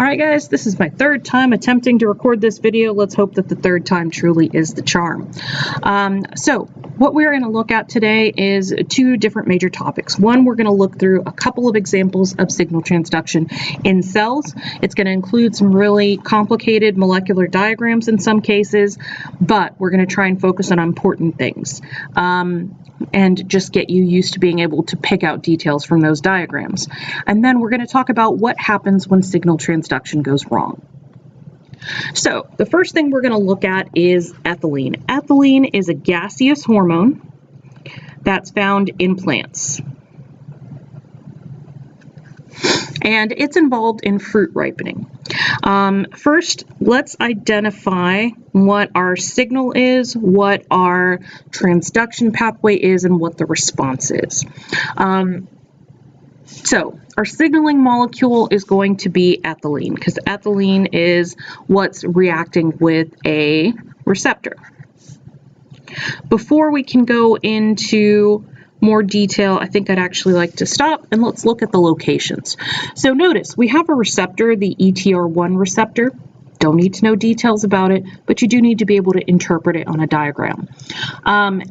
All right, guys, this is my third time attempting to record this video. Let's hope that the third time truly is the charm. So what we're going to look at today is two different major topics. One, we're going to look through a couple of examples of signal transduction in cells. It's going to include some really complicated molecular diagrams in some cases, but we're going to try and focus on important things. And just get you used to being able to pick out details from those diagrams. And then we're going to talk about what happens when signal transduction goes wrong. So the first thing we're going to look at is ethylene. Ethylene is a gaseous hormone that's found in plants. And it's involved in fruit ripening. First, let's identify what our signal is, what our transduction pathway is, and what the response is. So our signaling molecule is going to be ethylene, because ethylene is what's reacting with a receptor. Before we can go into more detail, I think I'd actually like to stop and let's look at the locations. So notice we have a receptor, the ETR1 receptor. Don't need to know details about it, but you do need to be able to interpret it on a diagram.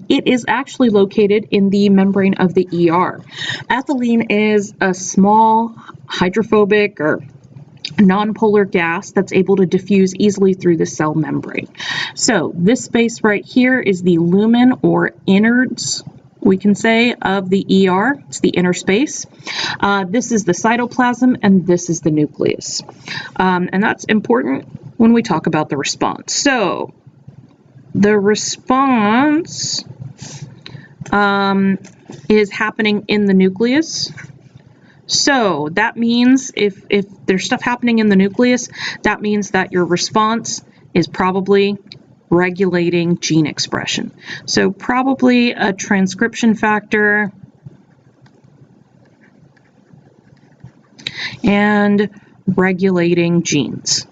It is actually located in the membrane of the ER. Ethylene is a small hydrophobic or nonpolar gas that's able to diffuse easily through the cell membrane. So this space right here is the lumen or innards, we can say, of the ER. It's the inner space. This is the cytoplasm, and this is the nucleus. And that's important when we talk about the response. So the response is happening in the nucleus. So that means if there's stuff happening in the nucleus, that means that your response is probably regulating gene expression. So probably a transcription factor and regulating genes.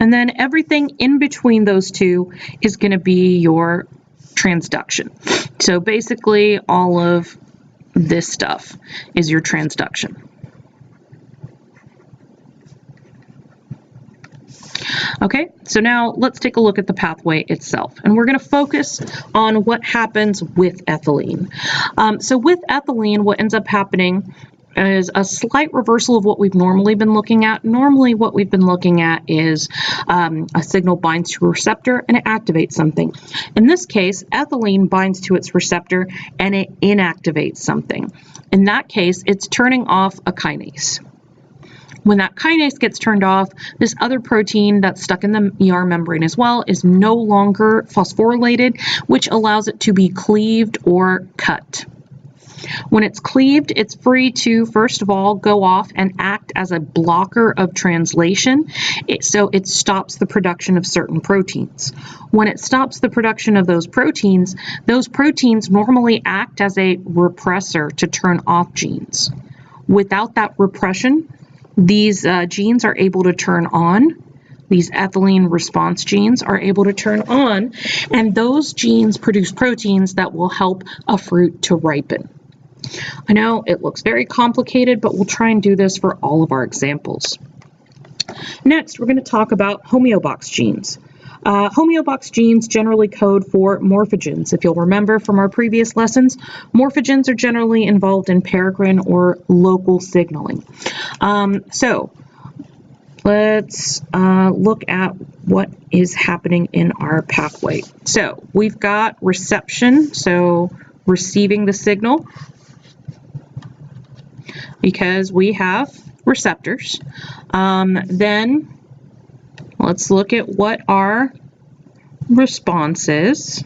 And then everything in between those two is going to be your transduction. So basically all of this stuff is your transduction. Okay, so now let's take a look at the pathway itself, and we're going to focus on what happens with ethylene. So with ethylene, what ends up happening is a slight reversal of what we've normally been looking at. Normally what we've been looking at is a signal binds to a receptor and it activates something. In this case, ethylene binds to its receptor and it inactivates something. In that case, it's turning off a kinase. When that kinase gets turned off, this other protein that's stuck in the ER membrane as well is no longer phosphorylated, which allows it to be cleaved or cut. When it's cleaved, it's free to, first of all, go off and act as a blocker of translation. So it stops the production of certain proteins. When it stops the production of those proteins normally act as a repressor to turn off genes. Without that repression, these genes are able to turn on. These ethylene response genes are able to turn on, and those genes produce proteins that will help a fruit to ripen. I know it looks very complicated, but we'll try and do this for all of our examples. Next, we're going to talk about homeobox genes. Homeobox genes generally code for morphogens. If you'll remember from our previous lessons, morphogens are generally involved in peregrine or local signaling. So let's look at what is happening in our pathway. So we've got reception, so receiving the signal, because we have receptors. Then let's look at what our response is.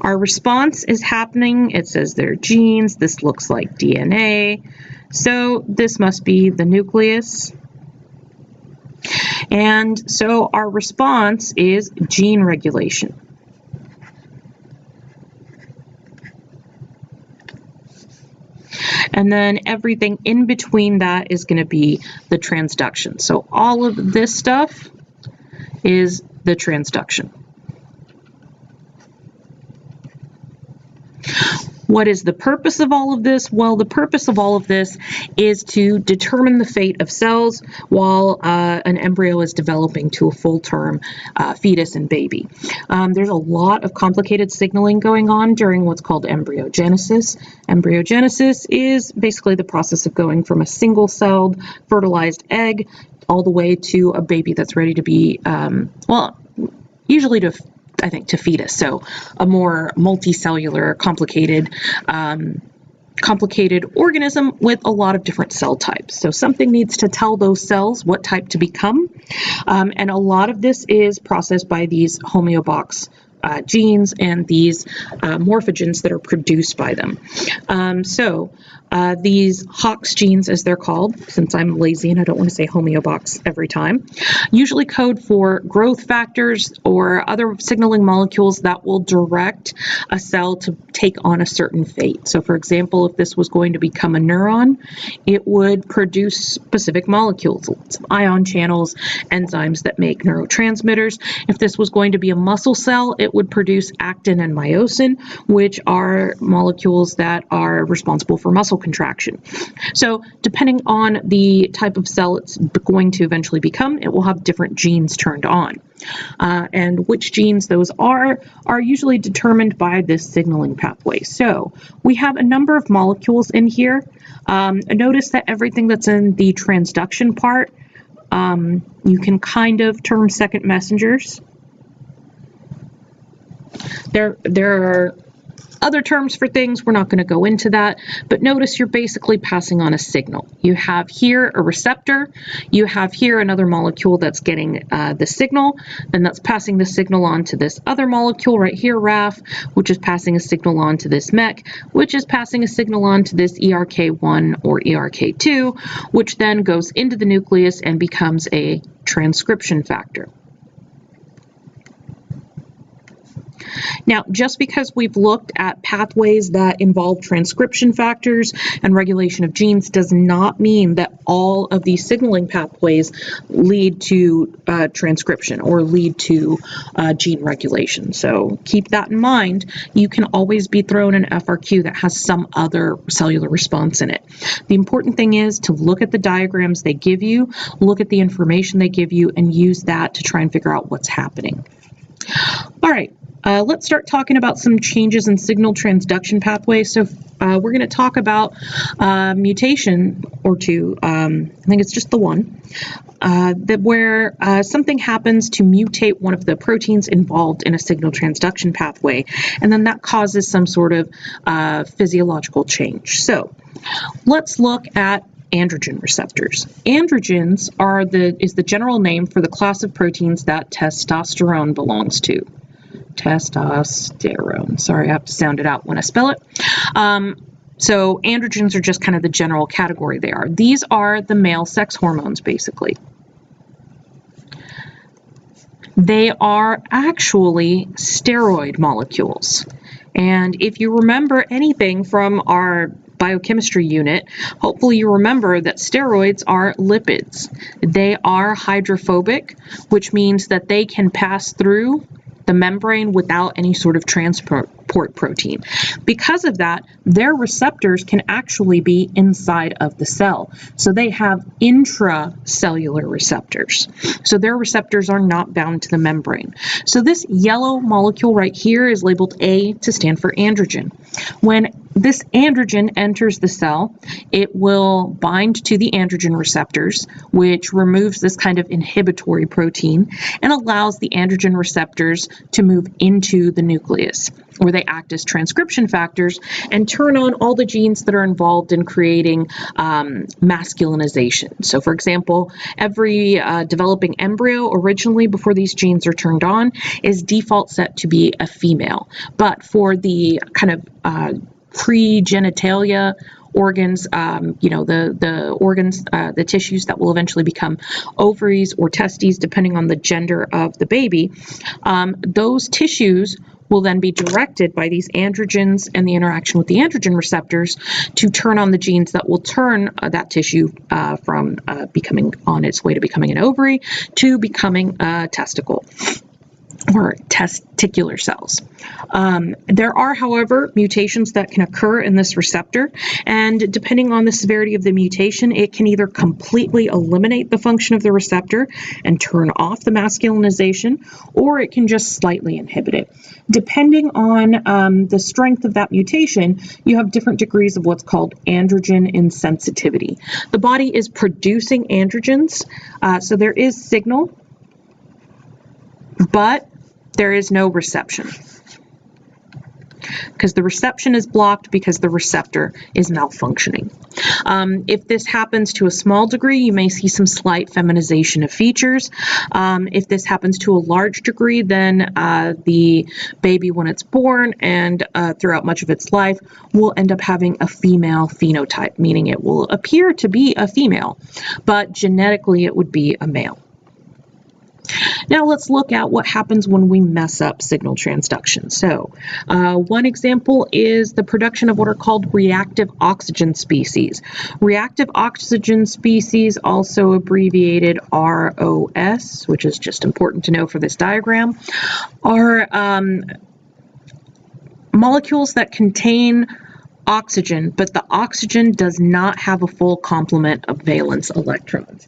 Our response is happening. It says they're genes. This looks like DNA. So this must be the nucleus. And so our response is gene regulation. And then everything in between that is going to be the transduction. So all of this stuff is the transduction. What is the purpose of all of this? Well, the purpose of all of this is to determine the fate of cells while an embryo is developing to a full-term fetus and baby. There's a lot of complicated signaling going on during what's called embryogenesis. Embryogenesis is basically the process of going from a single-celled fertilized egg all the way to a baby that's ready to be, well, usually to, I think, to fetus. So a more multicellular, complicated organism with a lot of different cell types. So something needs to tell those cells what type to become. And a lot of this is processed by these homeobox genes and these morphogens that are produced by them. These HOX genes, as they're called, since I'm lazy and I don't want to say homeobox every time, usually code for growth factors or other signaling molecules that will direct a cell to take on a certain fate. So for example, if this was going to become a neuron, it would produce specific molecules, ion channels, enzymes that make neurotransmitters. If this was going to be a muscle cell, it would produce actin and myosin, which are molecules that are responsible for muscle contraction. So depending on the type of cell it's going to eventually become, it will have different genes turned on. And which genes those are usually determined by this signaling pathway. So we have a number of molecules in here. Notice that everything that's in the transduction part, you can kind of term second messengers. There are other terms for things, we're not going to go into that, but notice you're basically passing on a signal. You have here a receptor, you have here another molecule that's getting the signal, and that's passing the signal on to this other molecule right here, RAF, which is passing a signal on to this MEK, which is passing a signal on to this ERK1 or ERK2, which then goes into the nucleus and becomes a transcription factor. Now, just because we've looked at pathways that involve transcription factors and regulation of genes does not mean that all of these signaling pathways lead to transcription or lead to gene regulation. So keep that in mind. You can always be thrown an FRQ that has some other cellular response in it. The important thing is to look at the diagrams they give you, look at the information they give you, and use that to try and figure out what's happening. All right. Let's start talking about some changes in signal transduction pathways. So we're going to talk about mutation or two, I think it's just the one, where something happens to mutate one of the proteins involved in a signal transduction pathway, and then that causes some sort of physiological change. So let's look at androgen receptors. Androgens is the general name for the class of proteins that testosterone belongs to. Testosterone. Sorry, I have to sound it out when I spell it. So androgens are just kind of the general category they are. These are the male sex hormones, basically. They are actually steroid molecules. And if you remember anything from our biochemistry unit, hopefully you remember that steroids are lipids. They are hydrophobic, which means that they can pass through the membrane without any sort of transport protein. Because of that, their receptors can actually be inside of the cell. So they have intracellular receptors. So their receptors are not bound to the membrane. So this yellow molecule right here is labeled A to stand for androgen. When this androgen enters the cell, it will bind to the androgen receptors, which removes this kind of inhibitory protein and allows the androgen receptors to move into the nucleus, where they act as transcription factors and turn on all the genes that are involved in creating masculinization. So for example, every developing embryo originally before these genes are turned on is default set to be a female. But for the kind of pre-genitalia organs, the organs, the tissues that will eventually become ovaries or testes, depending on the gender of the baby, those tissues will then be directed by these androgens and the interaction with the androgen receptors to turn on the genes that will turn that tissue from becoming on its way to becoming an ovary to becoming a testicle. or testicular cells. There are, however, mutations that can occur in this receptor, and depending on the severity of the mutation, it can either completely eliminate the function of the receptor and turn off the masculinization, or it can just slightly inhibit it. Depending on the strength of that mutation, you have different degrees of what's called androgen insensitivity. The body is producing androgens, so there is signal, but there is no reception, because the reception is blocked because the receptor is malfunctioning. If this happens to a small degree, you may see some slight feminization of features. If this happens to a large degree, then the baby, when it's born and throughout much of its life, will end up having a female phenotype, meaning it will appear to be a female, but genetically it would be a male. Now let's look at what happens when we mess up signal transduction. So one example is the production of what are called reactive oxygen species. Reactive oxygen species, also abbreviated ROS, which is just important to know for this diagram, are molecules that contain oxygen, but the oxygen does not have a full complement of valence electrons.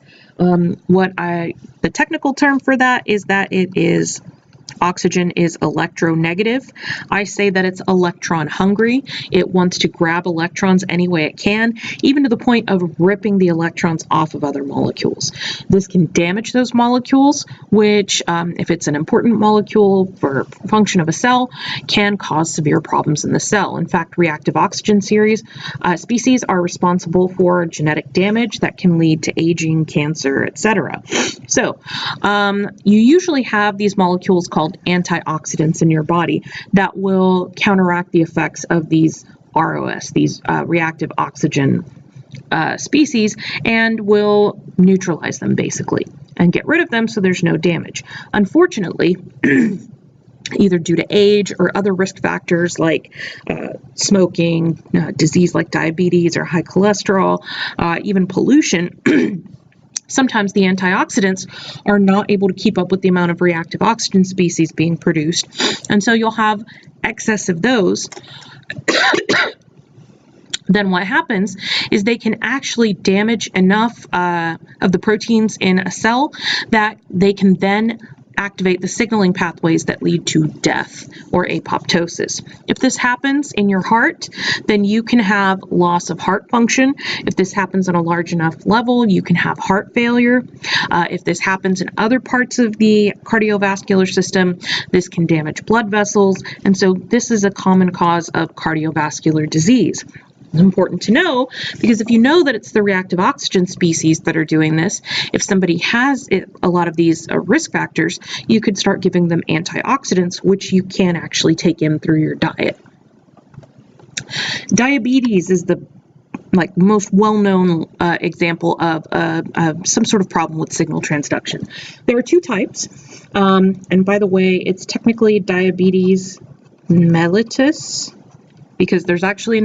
The technical term for that is that oxygen is electronegative. I say that it's electron hungry. It wants to grab electrons any way it can, even to the point of ripping the electrons off of other molecules. This can damage those molecules, which, if it's an important molecule for function of a cell, can cause severe problems in the cell. In fact, reactive oxygen species are responsible for genetic damage that can lead to aging, cancer, etc. So, you usually have these molecules called antioxidants in your body that will counteract the effects of these ROS, these reactive oxygen species, and will neutralize them basically and get rid of them so there's no damage. Unfortunately, either due to age or other risk factors like smoking, disease like diabetes or high cholesterol, even pollution, sometimes the antioxidants are not able to keep up with the amount of reactive oxygen species being produced, and so you'll have excess of those. Then what happens is they can actually damage enough of the proteins in a cell that they can then activate the signaling pathways that lead to death or apoptosis. If this happens in your heart, then you can have loss of heart function. If this happens on a large enough level, you can have heart failure. If this happens in other parts of the cardiovascular system, this can damage blood vessels, and so this is a common cause of cardiovascular disease. It's important to know, because if you know that it's the reactive oxygen species that are doing this, if somebody has a lot of these risk factors, you could start giving them antioxidants, which you can actually take in through your diet. Diabetes is the most well-known example of some sort of problem with signal transduction. There are two types, and by the way, it's technically diabetes mellitus, because there's actually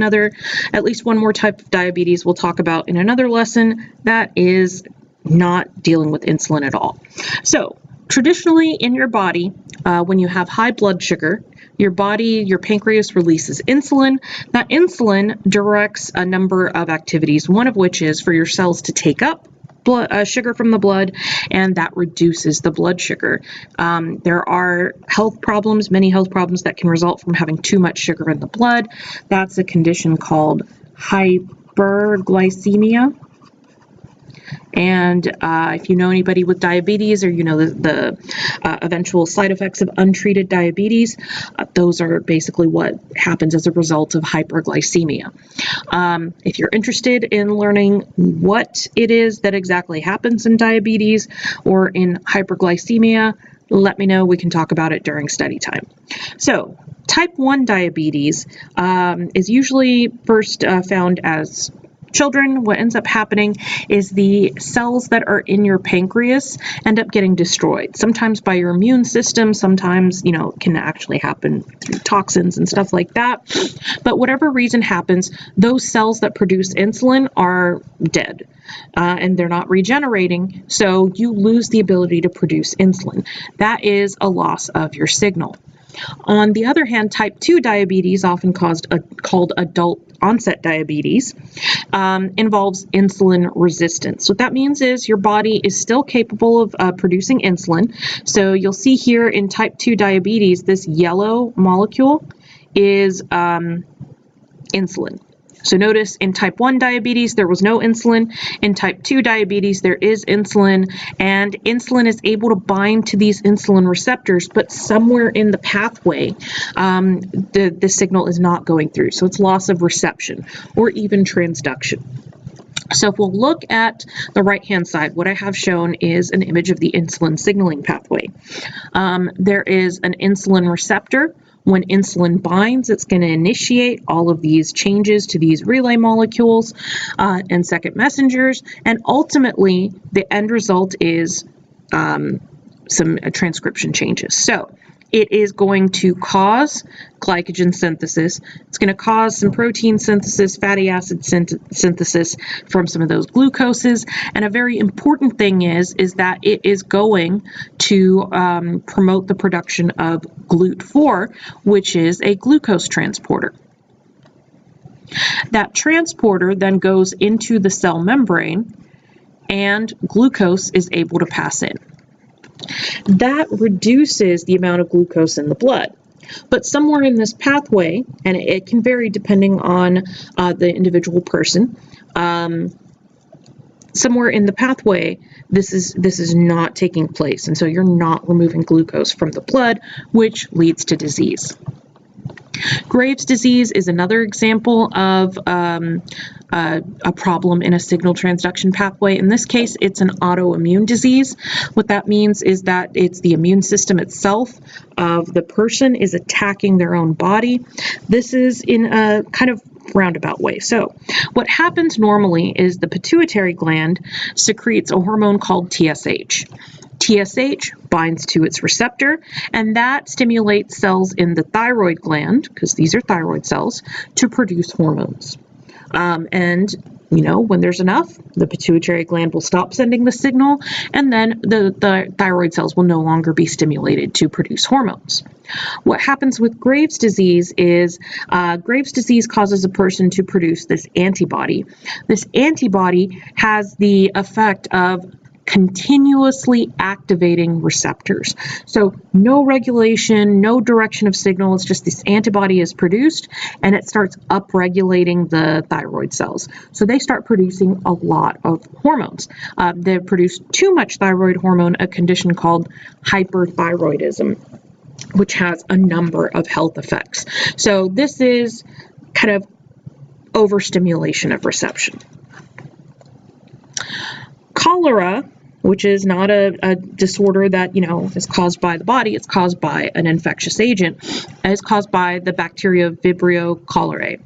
at least one more type of diabetes we'll talk about in another lesson that is not dealing with insulin at all. So traditionally in your body, when you have high blood sugar, your pancreas releases insulin. That insulin directs a number of activities, one of which is for your cells to take up sugar from the blood, and that reduces the blood sugar. There are many health problems that can result from having too much sugar in the blood. That's a condition called hyperglycemia. And if you know anybody with diabetes, or you know the eventual side effects of untreated diabetes, those are basically what happens as a result of hyperglycemia. If you're interested in learning what it is that exactly happens in diabetes or in hyperglycemia, let me know. We can talk about it during study time. So type 1 diabetes is usually first found as children, what ends up happening is the cells that are in your pancreas end up getting destroyed, sometimes by your immune system, sometimes, you know, it can actually happen through toxins and stuff like that. But whatever reason happens, those cells that produce insulin are dead. And they're not regenerating, so you lose the ability to produce insulin. That is a loss of your signal. On the other hand, type 2 diabetes, often called adult onset diabetes, involves insulin resistance. What that means is your body is still capable of producing insulin. So you'll see here in type 2 diabetes, this yellow molecule is insulin. So notice in type 1 diabetes, there was no insulin. In type 2 diabetes, there is insulin, and insulin is able to bind to these insulin receptors, but somewhere in the pathway, the signal is not going through. So it's loss of reception or even transduction. So if we'll look at the right-hand side, what I have shown is an image of the insulin signaling pathway. There is an insulin receptor. When insulin binds, it's going to initiate all of these changes to these relay molecules and second messengers, and ultimately the end result is some transcription changes. So it is going to cause glycogen synthesis. It's going to cause some protein synthesis, fatty acid synthesis from some of those glucoses. And a very important thing is that it is going to promote the production of GLUT4, which is a glucose transporter. That transporter then goes into the cell membrane, and glucose is able to pass in. That reduces the amount of glucose in the blood. But somewhere in this pathway, and it can vary depending on the individual person, somewhere in the pathway, this is not taking place, and so you're not removing glucose from the blood, which leads to disease. Graves' disease is another example of a problem in a signal transduction pathway. In this case, it's an autoimmune disease. What that means is that it's the immune system itself of the person is attacking their own body. This is in a kind of roundabout way. So what happens normally is the pituitary gland secretes a hormone called TSH. TSH binds to its receptor, and that stimulates cells in the thyroid gland, because these are thyroid cells, to produce hormones. And you know, when there's enough, the pituitary gland will stop sending the signal, and then the thyroid cells will no longer be stimulated to produce hormones. What happens with Graves' disease is Graves' disease causes a person to produce this antibody. This antibody has the effect of continuously activating receptors. So no regulation, no direction of signal, it's just this antibody is produced and it starts upregulating the thyroid cells. So they start producing a lot of hormones. They produce too much thyroid hormone, a condition called hyperthyroidism, which has a number of health effects. So this is kind of overstimulation of reception. Cholera, which is not a disorder that, you know, is caused by the body, it's caused by an infectious agent, and it's caused by the bacteria Vibrio cholerae.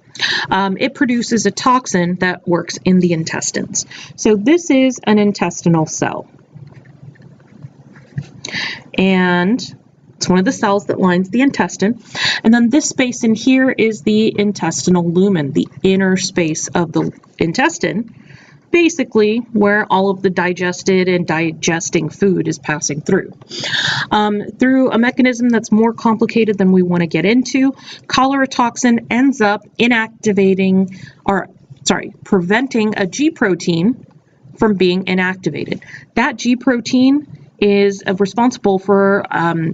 It produces a toxin that works in the intestines. So this is an intestinal cell. And it's one of the cells that lines the intestine. And then this space in here is the intestinal lumen, the inner space of the intestine, basically where all of the digested and digesting food is passing through. Through a mechanism that's more complicated than we want to get into, cholera toxin ends up preventing a G protein from being inactivated. That G protein is responsible for activating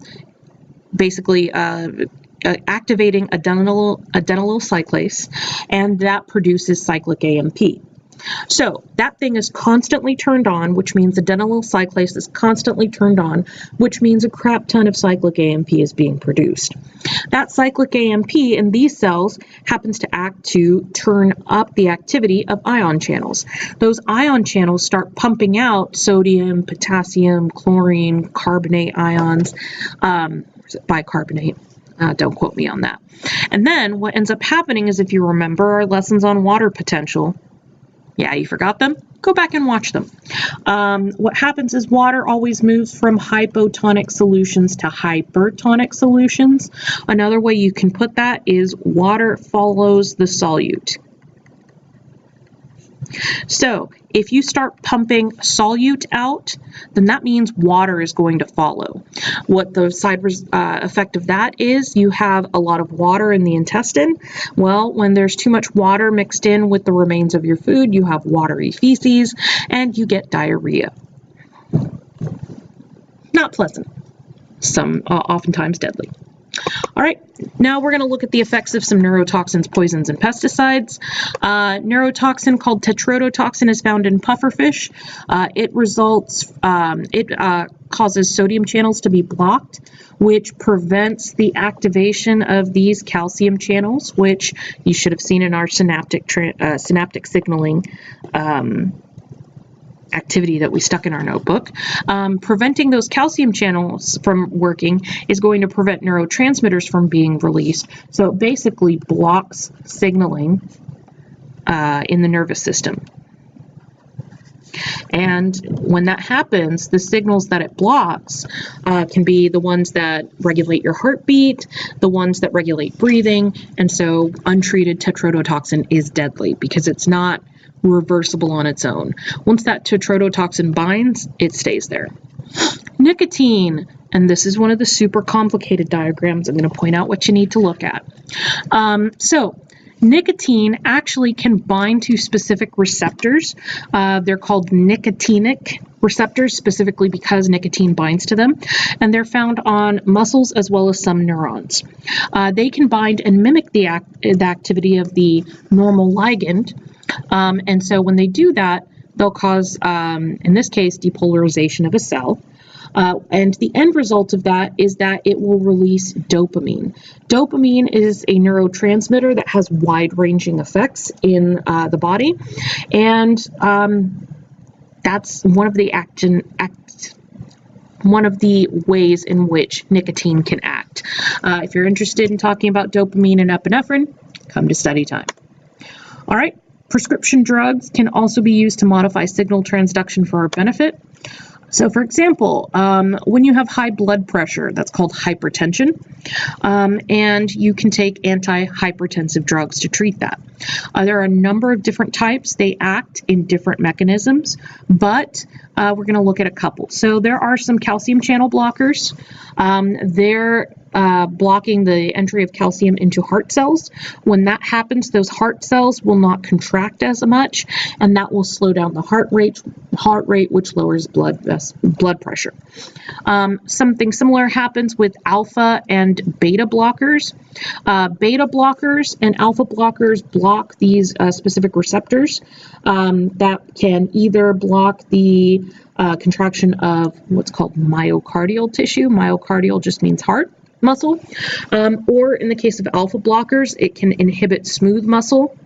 adenylyl cyclase, and that produces cyclic AMP. So that thing is constantly turned on, which means adenylyl cyclase is constantly turned on, which means a crap ton of cyclic AMP is being produced. That cyclic AMP in these cells happens to act to turn up the activity of ion channels. Those ion channels start pumping out sodium, potassium, chlorine, carbonate ions, bicarbonate. Don't quote me on that. And then what ends up happening is, if you remember our lessons on water potential, Yeah, you forgot them? Go back and watch them. What happens is water always moves from hypotonic solutions to hypertonic solutions. Another way you can put that is water follows the solute. So if you start pumping solute out, then that means water is going to follow. What the side effect of that is, you have a lot of water in the intestine. Well, when there's too much water mixed in with the remains of your food, you have watery feces and you get diarrhea. Not pleasant. Oftentimes deadly. All right, now we're going to look at the effects of some neurotoxins, poisons, and pesticides. Neurotoxin called Tetrodotoxin is found in pufferfish. It causes sodium channels to be blocked, which prevents the activation of these calcium channels, which you should have seen in our synaptic signaling activity that we stuck in our notebook. Preventing those calcium channels from working is going to prevent neurotransmitters from being released. So it basically blocks signaling in the nervous system. And when that happens, the signals that it blocks can be the ones that regulate your heartbeat, the ones that regulate breathing, and so untreated tetrodotoxin is deadly because it's not reversible on its own. Once that tetrodotoxin binds, it stays there. Nicotine, and this is one of the super complicated diagrams. I'm going to point out what you need to look at. So nicotine actually can bind to specific receptors. They're called nicotinic receptors, specifically because nicotine binds to them, and they're found on muscles as well as some neurons. They can bind and mimic the activity of the normal ligand. And so when they do that, they'll cause, in this case, depolarization of a cell. And the end result of that is that it will release dopamine. Dopamine is a neurotransmitter that has wide-ranging effects in the body. And that's one of the ways in which nicotine can act. If you're interested in talking about dopamine and epinephrine, come to study time. All right. Prescription drugs can also be used to modify signal transduction for our benefit. So for example, when you have high blood pressure, that's called hypertension, and you can take antihypertensive drugs to treat that. There are a number of different types. They act in different mechanisms, but we're going to look at a couple. So there are some calcium channel blockers. They're blocking the entry of calcium into heart cells. When that happens, those heart cells will not contract as much, and that will slow down the heart rate, which lowers blood pressure. Something similar happens with alpha and beta blockers. Beta blockers and alpha blockers block these specific receptors that can either block the contraction of what's called myocardial tissue. Myocardial just means heart muscle, or in the case of alpha blockers, it can inhibit smooth muscle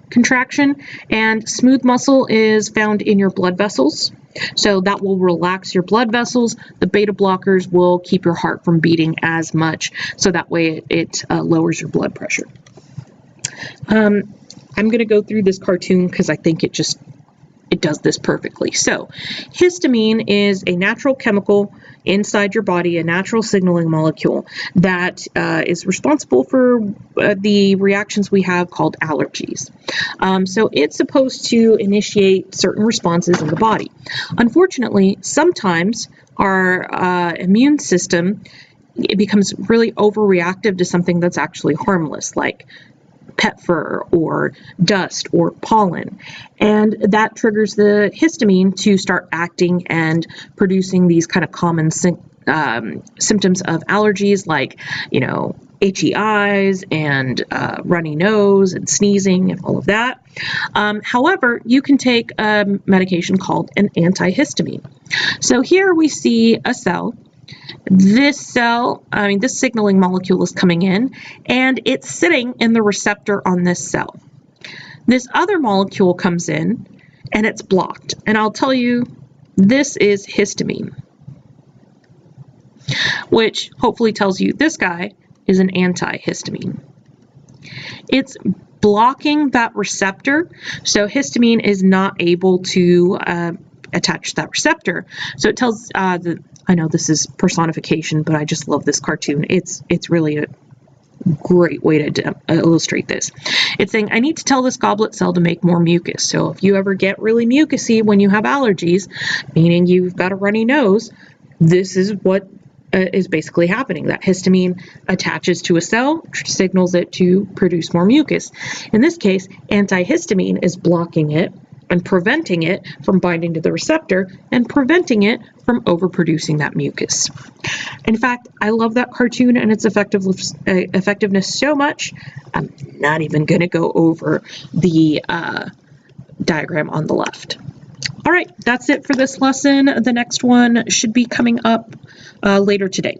contraction, and smooth muscle is found in your blood vessels, so that will relax your blood vessels. The beta blockers will keep your heart from beating as much, so that way it lowers your blood pressure. I'm going to go through this cartoon because I think it does this perfectly. So histamine is a natural chemical inside your body, a natural signaling molecule that is responsible for the reactions we have called allergies. So it's supposed to initiate certain responses in the body. Unfortunately, sometimes our immune system, it becomes really overreactive to something that's actually harmless, like pet fur or dust or pollen, and that triggers the histamine to start acting and producing these kind of common symptoms of allergies, like, you know, itchy eyes and runny nose and sneezing and all of that. However, you can take a medication called an antihistamine. So here we see a cell. This signaling molecule is coming in, and it's sitting in the receptor on this cell. This other molecule comes in, and it's blocked. And I'll tell you, this is histamine, which hopefully tells you this guy is an antihistamine. It's blocking that receptor. So histamine is not able to attach to that receptor. So it tells I know this is personification, but I just love this cartoon. It's really a great way to illustrate this. It's saying, I need to tell this goblet cell to make more mucus. So if you ever get really mucusy when you have allergies, meaning you've got a runny nose, this is what is basically happening. That histamine attaches to a cell, signals it to produce more mucus. In this case, antihistamine is blocking it and preventing it from binding to the receptor and preventing it from overproducing that mucus. In fact, I love that cartoon and its effectiveness so much, I'm not even going to go over the diagram on the left. All right, that's it for this lesson. The next one should be coming up later today.